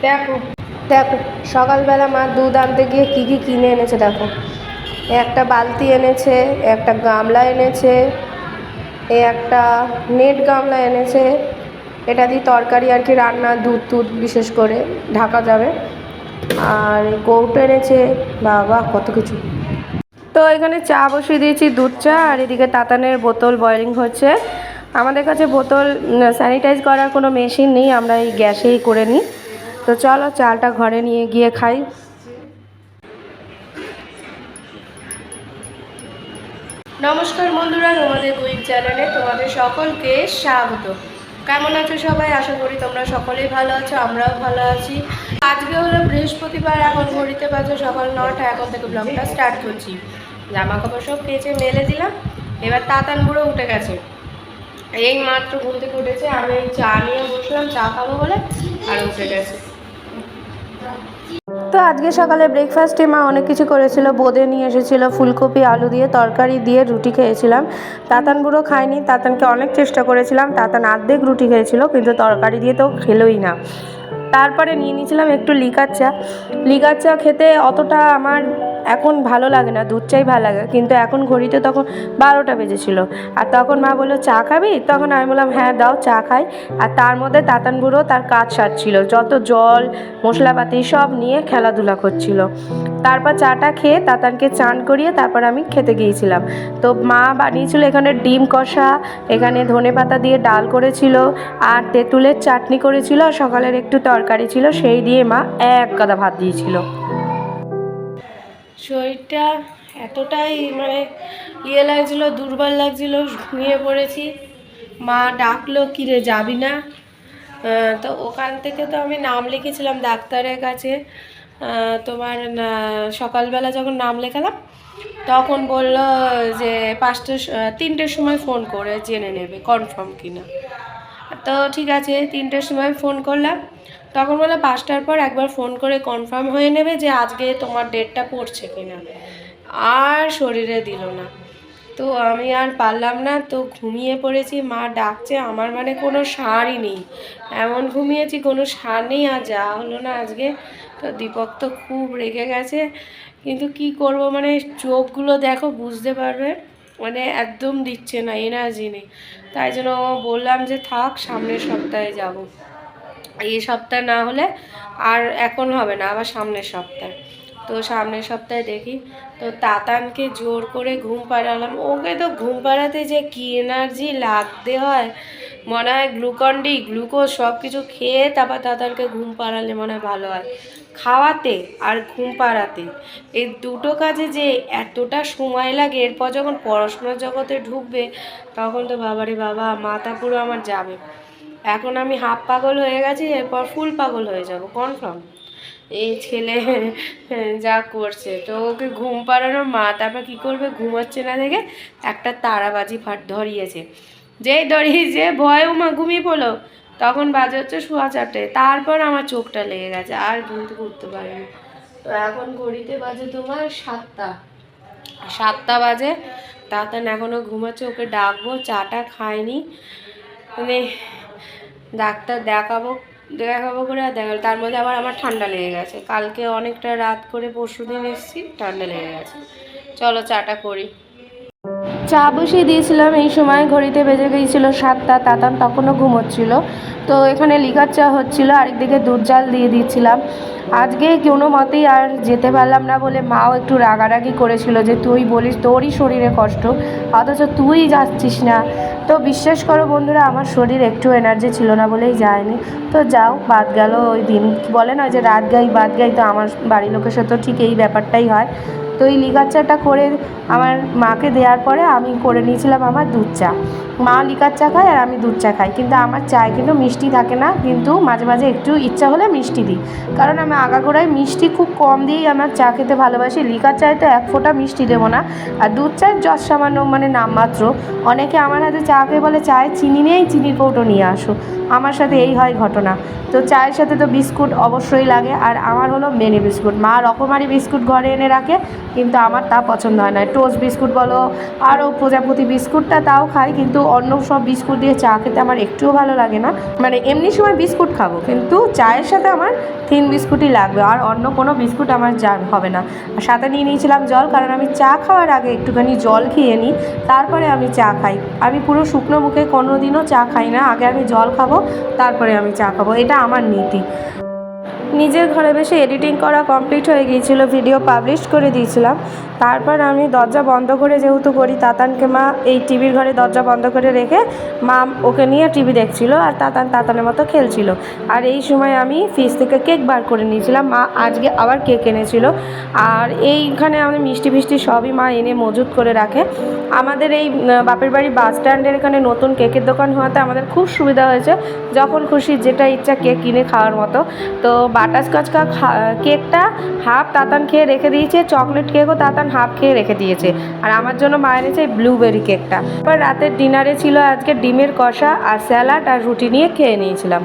দেখো দেখো সকালবেলা মা দুধ আনতে গিয়ে কী কী কিনে এনেছে দেখো। একটা বালতি এনেছে, একটা গামলা এনেছে, একটা নেট গামলা এনেছে, এটা দিয়ে তরকারি আর কি রান্না, দুধ টুধ বিশেষ করে ঢাকা যাবে। আর এই কৌটো এনেছে, বাবা কত কিছু। তো এখানে চা বসিয়ে দিয়েছি, দুধ চা, আর এদিকে তাতানের বোতল বয়েলিং হচ্ছে। আমাদের কাছে বোতল স্যানিটাইজ করার কোনো মেশিন নেই, আমরা এই গ্যাসেই করে নিই। তো চলো চালটা ঘরে নিয়ে গিয়ে খাই। নমস্কার বন্ধুরা, তোমাদের কুইক চ্যানেলে তোমাদের সকলকে স্বাগত। কেমন আছো সবাই? আশা করি তোমরা সকলেই ভালো আছো, আমরাও ভালো আছি। আজকে হলো বৃহস্পতিবার, এখন ঘড়িতে বাজে সকাল 9টা। এখন থেকে ব্লগটা স্টার্ট করছি। জামা কাপড় সব কেচে মেলে দিলাম, এবার তাতান বুড়ো উঠে গেছে। এই মাত্র ঘুম থেকে উঠেছে, আমি চা নিয়ে বসলাম চা খাবো বলে, আর উঠে গেছে। তো আজকে সকালে ব্রেকফাস্টে মা অনেক কিছু করেছিল। বোঁদে নিয়ে এসেছিলো, ফুলকপি আলু দিয়ে তরকারি দিয়ে রুটি খেয়েছিলাম। তাতান বুড়ো খায়নি, তাতানকে অনেক চেষ্টা করেছিলাম, তাতান অর্ধেক রুটি খেয়েছিল, কিন্তু তরকারি দিয়ে তো খেলোই না। তারপরে নিয়ে নিয়েছিলাম একটু লিকার চা। লিকার চা খেতে অতটা আমার এখন ভালো লাগে না, দুধ চাই ভালো লাগে, কিন্তু এখন ঘড়িতে তখন 12টা বেজেছিল। আর তখন মা বললো চা খাবি? তখন আমি বললাম হ্যাঁ দাও, চা খাই। আর তার মধ্যে তাতান বুড়ো তার কাজ সারছিল, যত জল মশলাপাতি সব নিয়ে খেলাধুলা করছিল। তারপর চাটা খেয়ে তাতানকে চান করিয়ে তারপর আমি খেতে গিয়েছিলাম। তো মা বানিয়েছিল এখানে ডিম কষা, এখানে ধনেপাতা দিয়ে ডাল করেছিল, আর তেঁতুলের চাটনি করেছিল, আর সকালের একটু তরকারি ছিল, সেই দিয়ে মা এক গাদা ভাত দিয়েছিল। শরীরটা এতটাই লাগছিলো, দুর্বল লাগছিলো, ঘুমিয়ে পড়েছি। মা ডাকলো, কিরে যাবি না? তো ওখান থেকে তো আমি নাম লিখেছিলাম ডাক্তারের কাছে। তোমার সকালবেলা যখন নাম লেখালাম তখন বলল যে 3টের সময় ফোন করে জেনে নেবে কনফার্ম কিনা। তো ঠিক আছে, 3টের সময় ফোন করলাম, তখন বলে 5টার পর একবার ফোন করে কনফার্ম হয়ে নেবে যে আজকে তোমার ডেটটা পড়ছে কিনা। আর শরীরে দিল না, তো আমি আর পারলাম না, তো ঘুমিয়ে পড়েছি। মা ডাকছে, আমার কোনো সারই নেই, এমন ঘুমিয়েছি কোনো সার নেই। আর যা হলো না আজকে, তো দীপক তো খুব রেগে গেছে, কিন্তু কি করব, চোখগুলো দেখো বুঝতে পারবে, একদম দিচ্ছে না, এনার্জি নেই। তাই জন্য বললাম যে থাক, সামনের সপ্তাহে যাব। এই সপ্তাহ না হলে আর এখন হবে না, আবার সামনের সপ্তাহে। তো সামনের সপ্তাহে দেখি। তো তাতানকে জোর করে ঘুম পাড়ালাম। ওকে তো ঘুম পাড়াতে যে কী এনার্জি লাগতে হয়, মনে হয় গ্লুকন-ডি গ্লুকোজ সব কিছু খেয়ে তারপর তাতানকে ঘুম পাড়ালে মনে হয় ভালো হয়। খাওয়াতে আর ঘুম পাড়াতে এই দুটো কাজে যে এতটা সময় লাগে, এরপর যখন পড়াশোনার জগতে ঢুকবে তখন তো বাবারে বাবা, মাথা পুরো আমার যাবে। এখন আমি হাফ পাগল হয়ে গেছি, এরপর ফুল পাগল হয়ে যাব কনফার্ম। এই ছেলে যা করছে, তো ওকে ঘুম পাড়ানো মা তারপর কী করবে, ঘুমাচ্ছে না দেখে একটা তারাবাজি ধরিয়েছে। যেই ধরিয়েছে ভয়ে মা ঘুমিয়ে পড়লো, তখন বাজে হচ্ছে 4:15। তারপর আমার চোখটা লেগে গেছে, আর ঘুম থেকে উঠতে পারিনি। তো এখন ঘড়িতে বাজে তোমার 7টা বাজে। তাতান এখনও ঘুমাচ্ছে, ওকে ডাকবো। চাটা খায়নি, ডাক্তার দেখাবো করে আর দেখাবো। তার মধ্যে আবার আমার ঠান্ডা লেগে গেছে, কালকে অনেকটা রাত করে পরশুদিন এসেছি, ঠান্ডা লেগে গেছে। চলো চাটা করি। চা বসিয়ে দিয়েছিলাম, এই সময় ঘড়িতে বেজে গিয়েছিল 7টা। তাতান তখনও ঘুমোচ্ছিল। তো এখানে লিকার চা হচ্ছিল, আরেকদিকে দুধ জাল দিয়ে দিচ্ছিলাম। আজকে কোনো মতেই আর যেতে পারলাম না বলে মাও একটু রাগারাগি করেছিল যে তুই বলিস তোরই শরীরে কষ্ট, অথচ তুই যাচ্ছিস না। তো বিশ্বাস করো বন্ধুরা, আমার শরীর একটু এনার্জি ছিল না বলেই যায়নি। তো যাও, বাদ গেল ওই দিন। বলে না যে রাত গাই বাদ গাই, তো আমার বাড়ির লোকের সাথে ঠিক এই ব্যাপারটাই হয়। তো এই লিকার চাটা করে আমার মাকে দেওয়ার পরে আমি করে নিয়েছিলাম আমার দুধ চা। মা লিকার চা খায় আর আমি দুধ চা খাই, কিন্তু আমার চায় কিন্তু মিষ্টি থাকে না, কিন্তু মাঝে মাঝে একটু ইচ্ছা হলে মিষ্টি দিই, কারণ আমি আগাগোড়ায় মিষ্টি খুব কম দিয়েই আমার চা খেতে ভালোবাসি। লিকার চায় তো এক ফোঁটা মিষ্টি দেবো না, আর দুধ চায় যত সামান্য নামমাত্র। অনেকে আমার হাতে চা খেয়ে বলে চায়ে চিনি নেই, চিনির কৌটো নিয়ে আসো। আমার সাথে এই হয় ঘটনা। তো চায়ের সাথে তো বিস্কুট অবশ্যই লাগে, আর আমার হলো মেনে বিস্কুট। মা রকমারি বিস্কুট ঘরে এনে রাখে, কিন্তু আমার তা পছন্দ হয় না। টোস্ট বিস্কুট বলো, আরও প্রজাপতি বিস্কুটটা তাও খাই, কিন্তু অন্য সব বিস্কুট দিয়ে চা খেতে আমার একটুও ভালো লাগে না। মানে এমনি সময় বিস্কুট খাবো, কিন্তু চায়ের সাথে আমার থিন বিস্কুটই লাগবে, আর অন্য কোনো বিস্কুট আমার হবে না। আর সাথে নিয়ে নিয়েছিলাম জল, কারণ আমি চা খাওয়ার আগে একটুখানি জল খেয়ে নিই, তারপরে আমি চা খাই। আমি পুরো শুকনো মুখে কোনো দিনও চা খাই না, আগে আমি জল খাবো তারপরে আমি চা খাবো, এটা আমার নীতি। নিজের ঘরে বসে এডিটিং করা কমপ্লিট হয়ে গিয়েছিল, ভিডিও পাবলিশ করে দিয়েছিলাম। তারপর আমি দরজা বন্ধ করে যেহেতু করি, তাতানকে মা এই টিভির ঘরে দরজা বন্ধ করে রেখে মা ওকে নিয়ে টিভি দেখছিল, আর তাতানের মতো খেলছিল। আর এই সময় আমি ফ্রিজ থেকে কেক বার করে নিয়েছিলাম, মা আজকে আবার কেক এনেছিল। আর এইখানে আমাদের মিষ্টি ফিষ্টি সবই মা এনে মজুত করে রাখে। আমাদের এই বাপের বাড়ি বাস স্ট্যান্ডের এখানে নতুন কেকের দোকান হওয়াতে আমাদের খুব সুবিধা হয়েছে, যখন খুশি যেটা ইচ্ছা কেক কিনে খাওয়ার মতো। তো বাটারস্কচ কেকটা হাফ তাতান খেয়ে রেখে দিয়েছে, চকলেট কেকও তাতান হাফ খেয়ে রেখে দিয়েছে, আর আমার জন্য মা এনেছে এই ব্লুবেরি কেকটা। এবার রাতের ডিনারে ছিল আজকে ডিমের কষা আর স্যালাড আর রুটি নিয়ে খেয়ে নিয়েছিলাম।